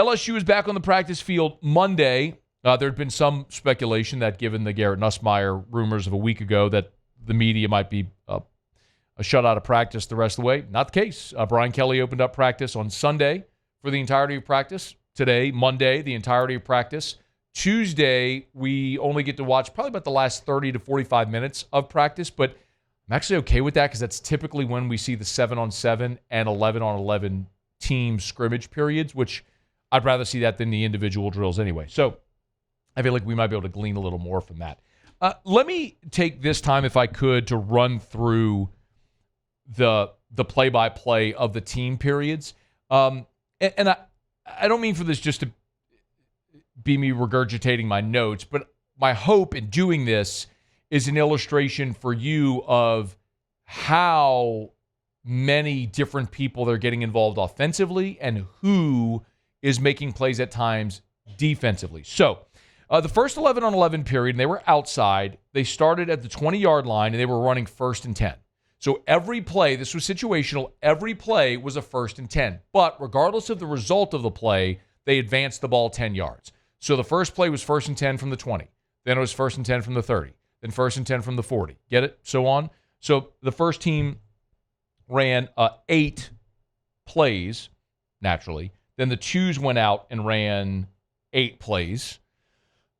LSU is back on the practice field Monday. There had been some speculation that given the Garrett Nussmeier rumors of a week ago that the media might be a shutout of practice the rest of the way. Not the case. Brian Kelly opened up practice on Sunday for the entirety of practice. Today, Monday, the entirety of practice. Tuesday, we only get to watch probably about the last 30 to 45 minutes of practice, but I'm actually okay with that because that's typically when we see the 7-on-7 and 11-on-11 team scrimmage periods, which I'd rather see that than the individual drills anyway. So I feel like we might be able to glean a little more from that. Let me take this time, if I could, to run through the play-by-play of the team periods. And I don't mean for this just to be me regurgitating my notes, but my hope in doing this is an illustration for you of how many different people they're getting involved offensively and who is making plays at times defensively. So the first 11-on-11 period, and they were outside, they started at the 20-yard line, and they were running 1st and 10. So every play, this was situational, every play was a 1st and 10. But regardless of the result of the play, they advanced the ball 10 yards. So the first play was 1st and 10 from the 20. Then it was 1st and 10 from the 30. Then 1st and 10 from the 40. Get it? So on. So the first team ran 8 plays, naturally. Then the twos went out and ran 8 plays.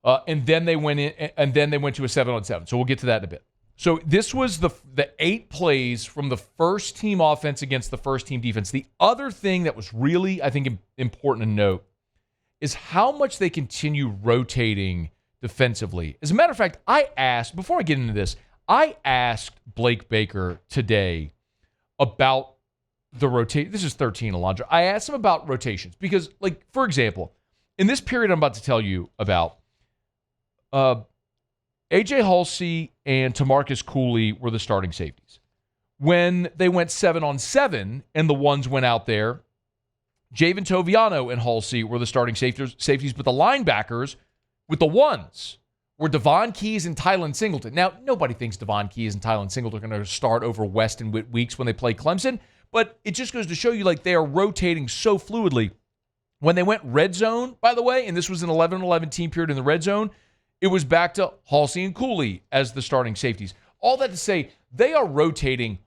And then they went in, and then they went to a 7-on-7. So we'll get to that in a bit. So this was the 8 plays from the first team offense against the first team defense. The other thing that was really, I think, important to note is how much they continue rotating defensively. As a matter of fact, before I get into this, I asked Blake Baker today about the rotation. This is 13, Alondra. I asked him about rotations because, like, for example, in this period I'm about to tell you about, A.J. Halsey and Tamarcus Cooley were the starting safeties. When they went 7-on-7 and the ones went out there, Javen Toviano and Halsey were the starting safeties, but the linebackers with the ones were Devon Keys and Tylen Singleton. Now, nobody thinks Devon Keys and Tylen Singleton are going to start over West and Whit Weeks when they play Clemson, but it just goes to show you, like, they are rotating so fluidly. When they went red zone, by the way, and this was an 11-on-11 team period in the red zone, it was back to Halsey and Cooley as the starting safeties. All that to say, they are rotating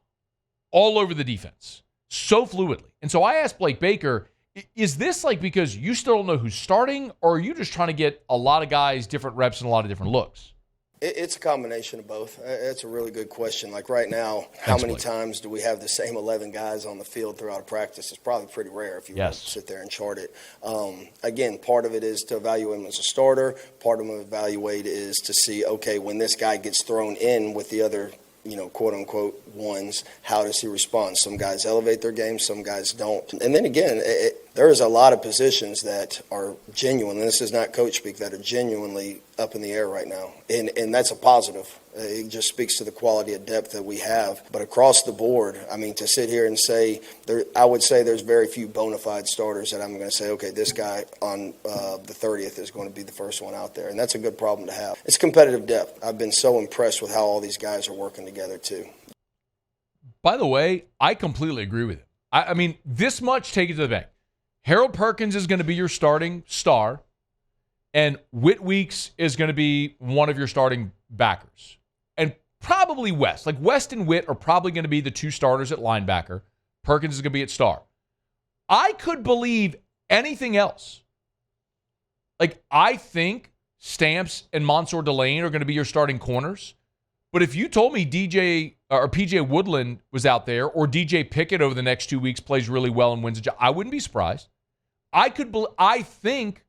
all over the defense so fluidly. And so I asked Blake Baker, is this like because you still don't know who's starting, or are you just trying to get a lot of guys different reps and a lot of different looks? It's a combination of both. It's a really good question. Like right now, how many times do we have the same 11 guys on the field throughout a practice? It's probably pretty rare if you want to sit there and chart it. Again, part of it is to evaluate him as a starter. Part of him to evaluate is to see, okay, when this guy gets thrown in with the other, quote unquote ones, how does he respond? Some guys elevate their game, some guys don't. And then again, there is a lot of positions that are genuine, and this is not coach speak, that are genuinely up in the air right now. And that's a positive. It just speaks to the quality of depth that we have. But across the board, I mean, to sit here and say, I would say there's very few bona fide starters that I'm going to say, okay, this guy on the 30th is going to be the first one out there. And that's a good problem to have. It's competitive depth. I've been so impressed with how all these guys are working together, too. By the way, I completely agree with it. I mean, this much, take it to the bank. Harold Perkins is going to be your starting star, and Whit Weeks is going to be one of your starting backers. And probably West. Like, West and Whit are probably going to be the 2 starters at linebacker. Perkins is going to be at star. I could believe anything else. Like, I think Stamps and Mansour Delane are going to be your starting corners. But if you told me DJ or PJ Woodland was out there, or DJ Pickett over the next 2 weeks plays really well and wins a job, I wouldn't be surprised. I think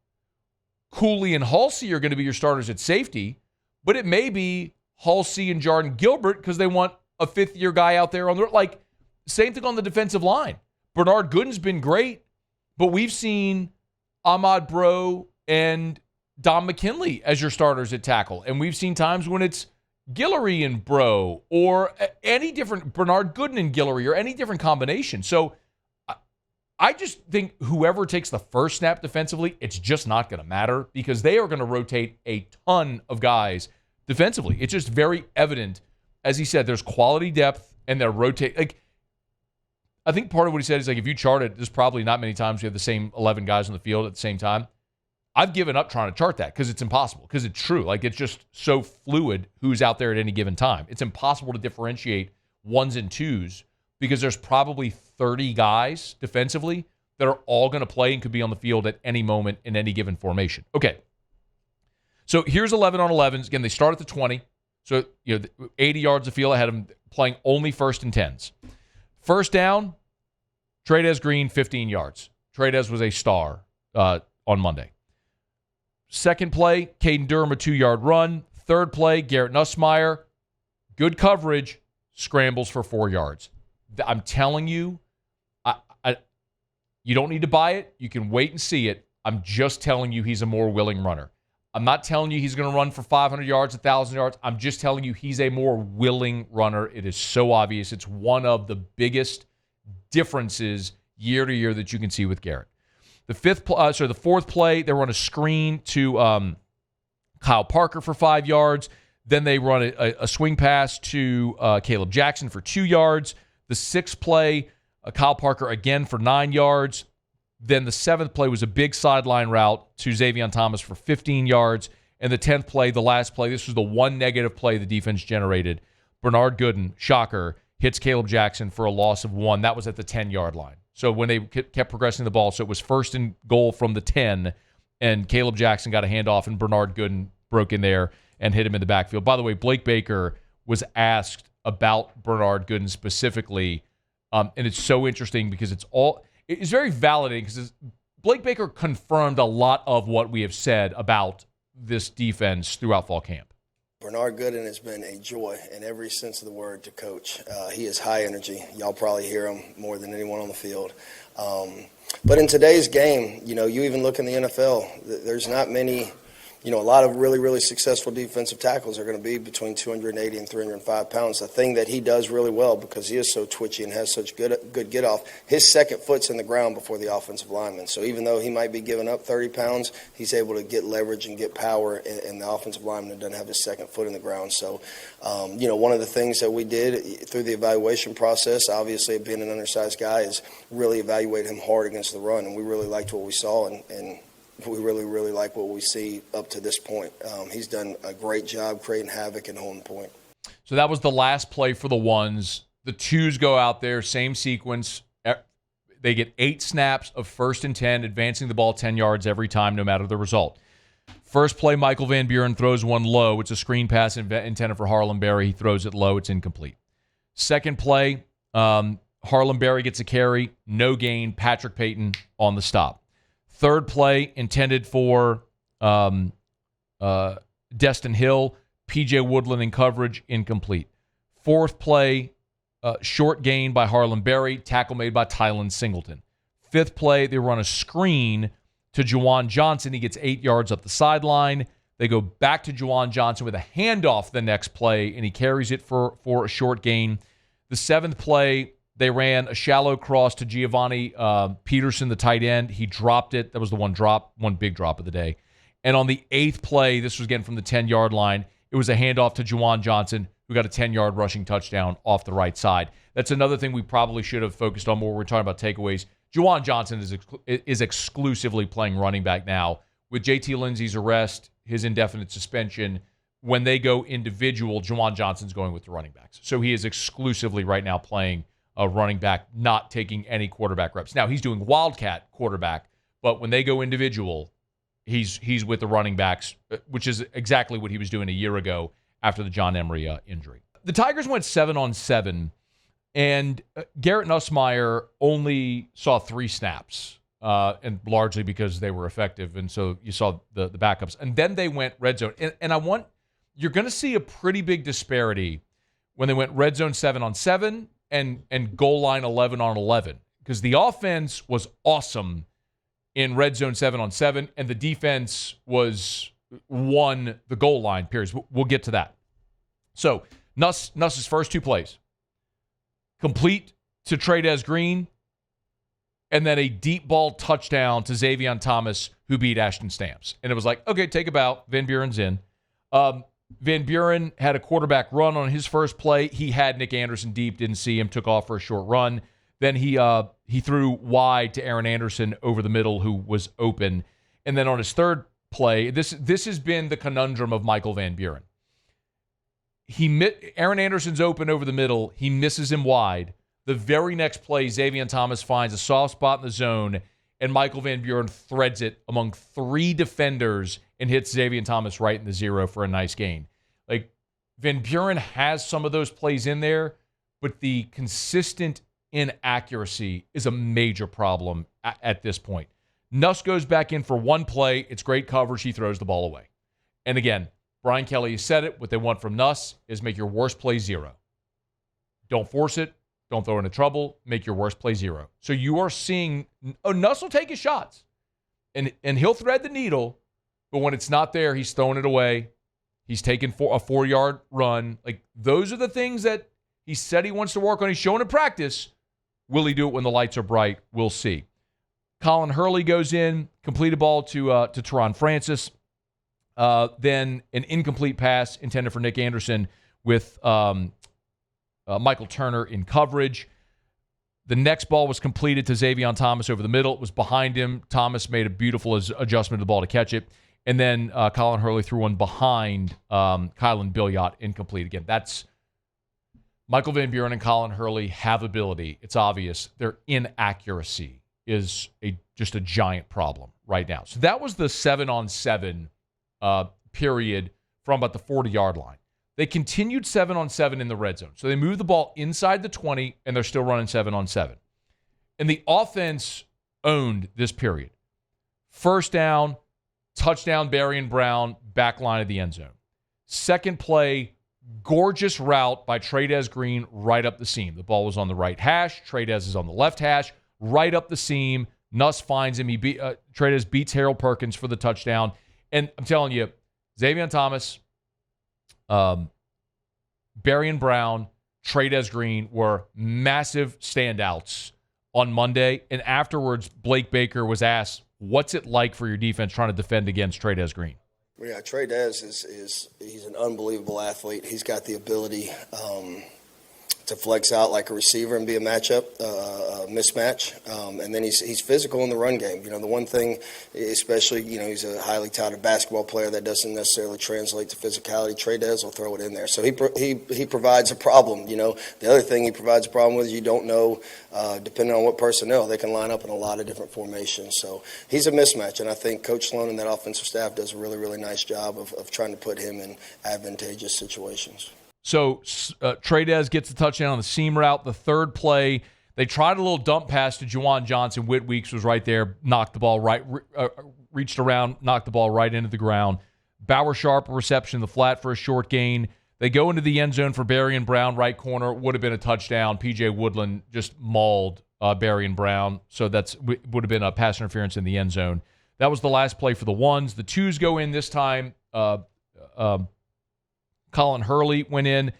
Cooley and Halsey are going to be your starters at safety, but it may be Halsey and Jordan Gilbert because they want a 5th-year guy out there on the, like, same thing on the defensive line. Bernard Gooden's been great, but we've seen Ahmad Bro and Dom McKinley as your starters at tackle, and we've seen times when it's Guillory and Bro, or any different Bernard Gooden and Guillory, or any different combination. So I just think whoever takes the first snap defensively, it's just not going to matter because they are going to rotate a ton of guys defensively. It's just very evident. As he said, there's quality depth and they're rotating. Like, I think part of what he said is like, if you chart it, there's probably not many times you have the same 11 guys on the field at the same time. I've given up trying to chart that because it's impossible, because it's true. Like, it's just so fluid who's out there at any given time. It's impossible to differentiate ones and twos because there's probably 30 guys defensively that are all going to play and could be on the field at any moment in any given formation. Okay. So here's 11 on 11s. Again, they start at the 20. So, 80 yards of field ahead of them, playing only 1st and 10s. First down, Trey'Dez Green, 15 yards. Trey'Dez was a star on Monday. Second play, Caden Durham, a 2-yard run. Third play, Garrett Nussmeier, good coverage, scrambles for 4 yards. I'm telling you, you don't need to buy it. You can wait and see it. I'm just telling you he's a more willing runner. I'm not telling you he's going to run for 500 yards, 1,000 yards. I'm just telling you he's a more willing runner. It is so obvious. It's one of the biggest differences year to year that you can see with Garrett. The fourth play, they run a screen to Kyle Parker for 5 yards. Then they run a swing pass to Caleb Jackson for 2 yards. The sixth play, Kyle Parker again for 9 yards. Then the seventh play was a big sideline route to Zavion Thomas for 15 yards. And the 10th play, the last play, this was the one negative play the defense generated. Bernard Gooden, shocker, hits Caleb Jackson for a loss of 1. That was at the 10-yard line. So when they kept progressing the ball, so it was 1st and goal from the 10, and Caleb Jackson got a handoff, and Bernard Gooden broke in there and hit him in the backfield. By the way, Blake Baker was asked about Bernard Gooden specifically, and it's so interesting because it's very validating because Blake Baker confirmed a lot of what we have said about this defense throughout fall camp. Bernard Gooden has been a joy in every sense of the word to coach. He is high energy. Y'all probably hear him more than anyone on the field. But in today's game, you even look in the NFL, there's not many, a lot of really, really successful defensive tackles are going to be between 280 and 305 pounds. The thing that he does really well, because he is so twitchy and has such good get-off, his second foot's in the ground before the offensive lineman. So even though he might be giving up 30 pounds, he's able to get leverage and get power, and the offensive lineman doesn't have his second foot in the ground. So, one of the things that we did through the evaluation process, obviously being an undersized guy, is really evaluate him hard against the run, and we really liked what we saw, and we really, really like what we see up to this point. He's done a great job creating havoc and holding point. So that was the last play for the ones. The twos go out there, same sequence. They get 8 snaps of 1st and 10, advancing the ball 10 yards every time, no matter the result. First play, Michael Van Buren throws one low. It's a screen pass intended for Harlem Berry. He throws it low. It's incomplete. Second play, Harlem Berry gets a carry, no gain. Patrick Payton on the stop. Third play, intended for Destin Hill. P.J. Woodland in coverage, incomplete. Fourth play, short gain by Harlem Berry. Tackle made by Tylen Singleton. Fifth play, they run a screen to Juwan Johnson. He gets 8 yards up the sideline. They go back to Juwan Johnson with a handoff the next play, and he carries it for a short gain. The seventh play, they ran a shallow cross to Giovanni Peterson, the tight end. He dropped it. That was the one big drop of the day. And on the 8th play, this was again from the 10-yard line, it was a handoff to Juwan Johnson, who got a 10-yard rushing touchdown off the right side. That's another thing we probably should have focused on more. We're talking about takeaways. Juwan Johnson is exclusively playing running back now. With JT Lindsey's arrest, his indefinite suspension, when they go individual, Juwan Johnson's going with the running backs. So he is exclusively right now playing a running back, not taking any quarterback reps. Now, he's doing wildcat quarterback, but when they go individual, he's with the running backs, which is exactly what he was doing a year ago after the John Emery injury. The Tigers went 7-on-7, and Garrett Nussmeier only saw 3 snaps, and largely because they were effective, and so you saw the backups. And then they went red zone. And you're going to see a pretty big disparity when they went red zone 7-on-7 and goal line 11-on-11, because the offense was awesome in red zone 7-on-7, and the defense won the goal line periods. We'll get to that. So Nuss's first 2 plays, complete to Trey'Dez Green, and then a deep ball touchdown to Zavion Thomas, who beat Ashton Stamps. And it was like, okay, take a bow. Van Buren's in. Van Buren had a quarterback run on his first play. He had Nick Anderson deep, didn't see him, took off for a short run. Then he threw wide to Aaron Anderson over the middle, who was open. And then on his third play, this has been the conundrum of Michael Van Buren. Aaron Anderson's open over the middle. He misses him wide. The very next play, Zavion Thomas finds a soft spot in the zone, and Michael Van Buren threads it among 3 defenders and hits Zavion Thomas right in the 0 for a nice gain. Like, Van Buren has some of those plays in there, but the consistent inaccuracy is a major problem at this point. Nuss goes back in for one play. It's great coverage. He throws the ball away. And again, Brian Kelly has said it. What they want from Nuss is make your worst play 0. Don't force it. Don't throw into trouble. Make your worst play 0. So you are seeing Nuss will take his shots, and he'll thread the needle, but when it's not there, he's throwing it away. He's taking a 4-yard run. Like, those are the things that he said he wants to work on. He's showing in practice. Will he do it when the lights are bright? We'll see. Colin Hurley goes in, completed ball to Teron Francis. Then an incomplete pass intended for Nick Anderson with Michael Turner in coverage. The next ball was completed to Zavion Thomas over the middle. It was behind him. Thomas made a beautiful adjustment to the ball to catch it. And then Colin Hurley threw one behind Kylan Billiot, incomplete. Again, that's Michael Van Buren and Colin Hurley have ability. It's obvious. Their inaccuracy is just a giant problem right now. So that was the 7-on-7 period from about the 40-yard line. They continued 7-on-7 in the red zone. So they moved the ball inside the 20, and they're still running 7-on-7. And the offense owned this period. First down, touchdown, Barion Brown, back line of the end zone. Second play, gorgeous route by Trey'Dez Green right up the seam. The ball was on the right hash. Trey'Dez is on the left hash, right up the seam. Nuss finds him. Trey'Dez beats Harold Perkins for the touchdown. And I'm telling you, Zavion Thomas, Barion Brown, Trey'Dez Green were massive standouts on Monday. And afterwards, Blake Baker was asked, what's it like for your defense trying to defend against Trey'Dez Green? Yeah, Trey'Dez he's an unbelievable athlete. He's got the ability to flex out like a receiver and be a mismatch. And then he's physical in the run game. You know, the one thing, especially, you know, he's a highly touted basketball player that doesn't necessarily translate to physicality. Trey'Dez will throw it in there. So he provides a problem. You know, the other thing he provides a problem with is you don't know, depending on what personnel, they can line up in a lot of different formations. So he's a mismatch. And I think Coach Sloan and that offensive staff does a really, really nice job of trying to put him in advantageous situations. So Trey'Dez gets the touchdown on the seam route. The third play, they tried a little dump pass to Juwan Johnson. Whit Weeks was right there, knocked the ball right, reached around, knocked the ball right into the ground. Bauer Sharp reception in the flat for a short gain. They go into the end zone for Barion Brown, right corner. Would have been a touchdown. P.J. Woodland just mauled Barion Brown. So that would have been a pass interference in the end zone. That was the last play for the ones. The twos go in this time. Colin Hurley went in,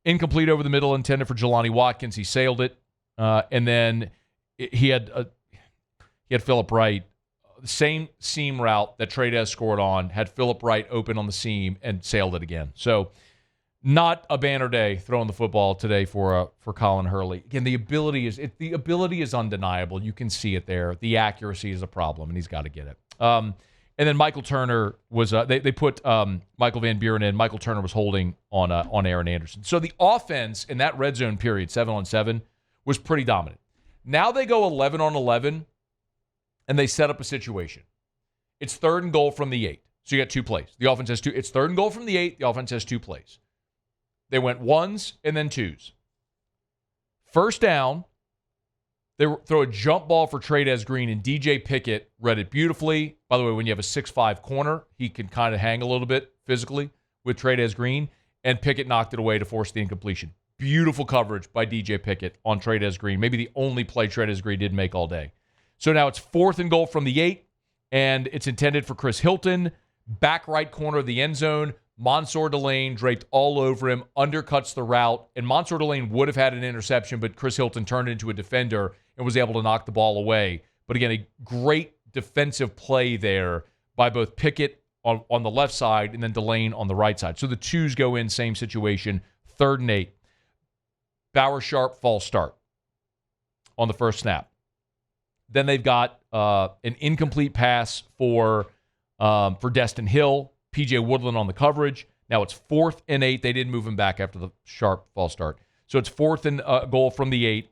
incomplete over the middle, intended for Jelani Watkins. He sailed it, and then he had Phillip Wright, the same seam route that Trey'Dez scored on, had Phillip Wright open on the seam and sailed it again. So, not a banner day throwing the football today for Colin Hurley. Again, the ability is undeniable. You can see it there. The accuracy is a problem, and he's got to get it. And then Michael Turner was they put Michael Van Buren in. Michael Turner was holding on Aaron Anderson. So the offense in that red zone period, 7-on-7, was pretty dominant. Now they go 11-on-11, and they set up a situation. It's 3rd and goal from the 8. So you got 2 plays. The offense has 2. It's 3rd and goal from the 8. The offense has 2 plays. They went 1s and then 2s. First down. They throw a jump ball for Trey'Dez Green, and DJ Pickett read it beautifully. By the way, when you have a 6'5 corner, he can kind of hang a little bit physically with Trey'Dez Green, and Pickett knocked it away to force the incompletion. Beautiful coverage by DJ Pickett on Trey'Dez Green. Maybe the only play Trey'Dez Green did make all day. So now it's 4th and goal from the 8, and it's intended for Chris Hilton, back right corner of the end zone. Mansour Delane draped all over him, undercuts the route, and Mansour Delane would have had an interception, but Chris Hilton turned it into a defender and was able to knock the ball away. But again, a great defensive play there by both Pickett on the left side and then Delane on the right side. So the 2s go in, same situation, 3rd and 8. Bauer Sharp, false start on the first snap. Then they've got an incomplete pass for Destin Hill, P.J. Woodland on the coverage. Now it's 4th and 8. They didn't move him back after the sharp false start. So it's 4th and goal from the 8.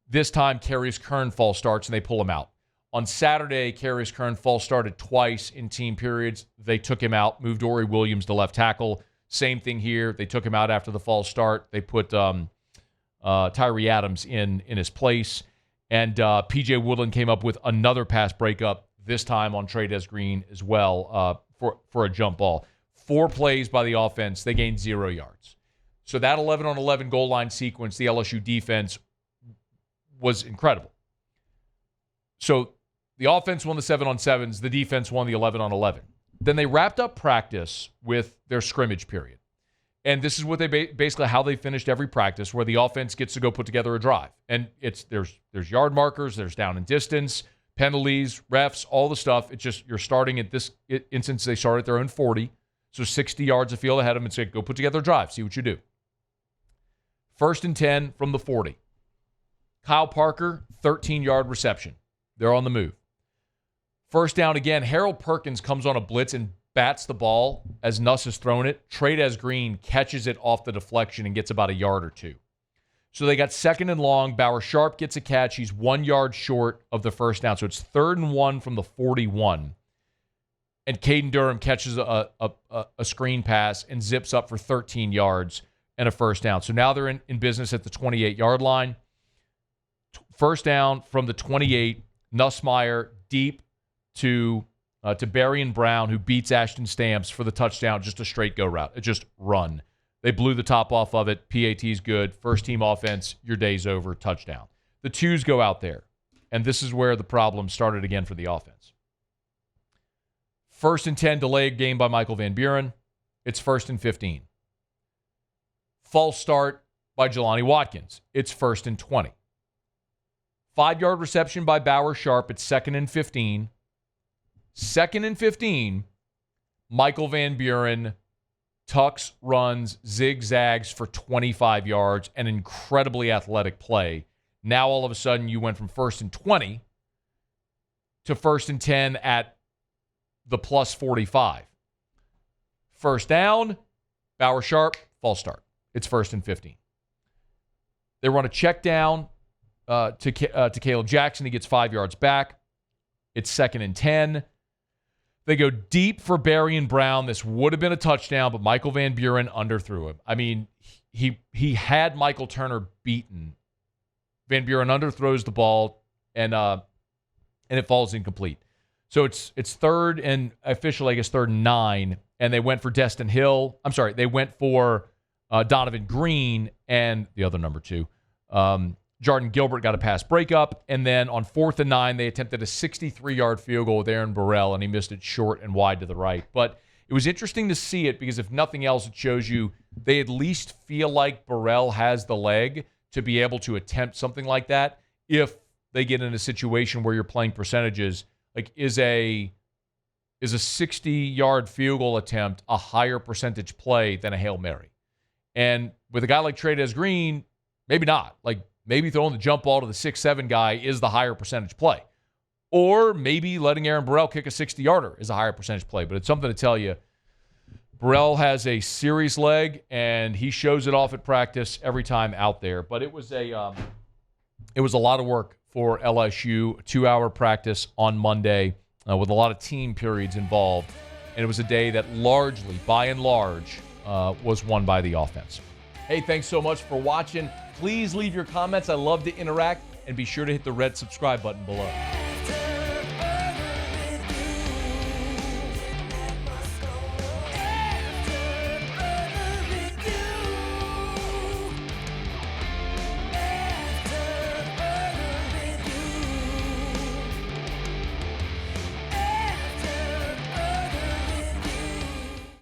This time, Carius Kern false starts, and they pull him out. On Saturday, Carius Kern false started twice in team periods. They took him out, moved Ori Williams to left tackle. Same thing here. They took him out after the false start. They put Tyree Adams in his place. And P.J. Woodland came up with another pass breakup, this time on Trey'Dez Green as well, for a jump ball. 4 plays by the offense. They gained 0 yards. So that 11-on-11 goal line sequence, the LSU defense was incredible. So the offense won the 7-on-7s. The defense won the 11-on-11. Then they wrapped up practice with their scrimmage period. And this is what they basically how they finished every practice, where the offense gets to go put together a drive. And there's yard markers, there's down and distance, penalties, refs, all the stuff. It's just you're starting at this instance, they start at their own 40. So 60 yards of field ahead of them and say, go put together a drive, see what you do. 1st and 10 from the 40. Kyle Parker, 13-yard reception. They're on the move. First down again, Harold Perkins comes on a blitz and bats the ball as Nuss has thrown it. Trey'Dez Green catches it off the deflection and gets about a yard or 2. So they got 2nd and long. Bauer Sharp gets a catch. He's 1 yard short of the first down. So it's 3rd and 1 from the 41. And Caden Durham catches a screen pass and zips up for 13 yards and a first down. So now they're in business at the 28-yard line. First down from the 28, Nussmeier deep to Barion Brown, who beats Ashton Stamps for the touchdown, just a straight go route. It just run. They blew the top off of it. PAT's good. First team offense, your day's over, touchdown. The 2s go out there, and this is where the problem started again for the offense. 1st and 10, delay game by Michael Van Buren. It's 1st and 15. False start by Jelani Watkins. It's 1st and 20. 5-yard reception by Bauer Sharp. It's 2nd and 15. 2nd and 15, Michael Van Buren tucks, runs, zigzags for 25 yards, an incredibly athletic play. Now all of a sudden you went from 1st and 20 to 1st and 10 at the plus 45. First down, Bauer Sharp, false start. It's 1st and 15. They run a check down to Caleb Jackson. He gets 5 yards back. It's 2nd and 10. They go deep for Barion Brown. This would have been a touchdown, but Michael Van Buren underthrew him. I mean, he had Michael Turner beaten. Van Buren underthrows the ball, and it falls incomplete. So it's 3rd and officially, I guess, 3rd and 9, and they went for Destin Hill. I'm sorry, they went for Donovan Green and the other number 2. Jordan Gilbert got a pass breakup, and then on 4th and 9, they attempted a 63-yard field goal with Aaron Burrell, and he missed it short and wide to the right. But it was interesting to see it because if nothing else, it shows you they at least feel like Burrell has the leg to be able to attempt something like that if they get in a situation where you're playing percentages. Like, is a 60-yard field goal attempt a higher percentage play than a Hail Mary? And with a guy like Trey'Dez Green, maybe not. Like, maybe throwing the jump ball to the 6'7" guy is the higher percentage play. Or maybe letting Aaron Burrell kick a 60-yarder is a higher percentage play. But it's something to tell you. Burrell has a serious leg, and he shows it off at practice every time out there. But it was a lot of work for LSU, a 2-hour practice on Monday with a lot of team periods involved. And it was a day that largely, by and large, was won by the offense. Hey, thanks so much for watching. Please leave your comments. I love to interact. And be sure to hit the red subscribe button below.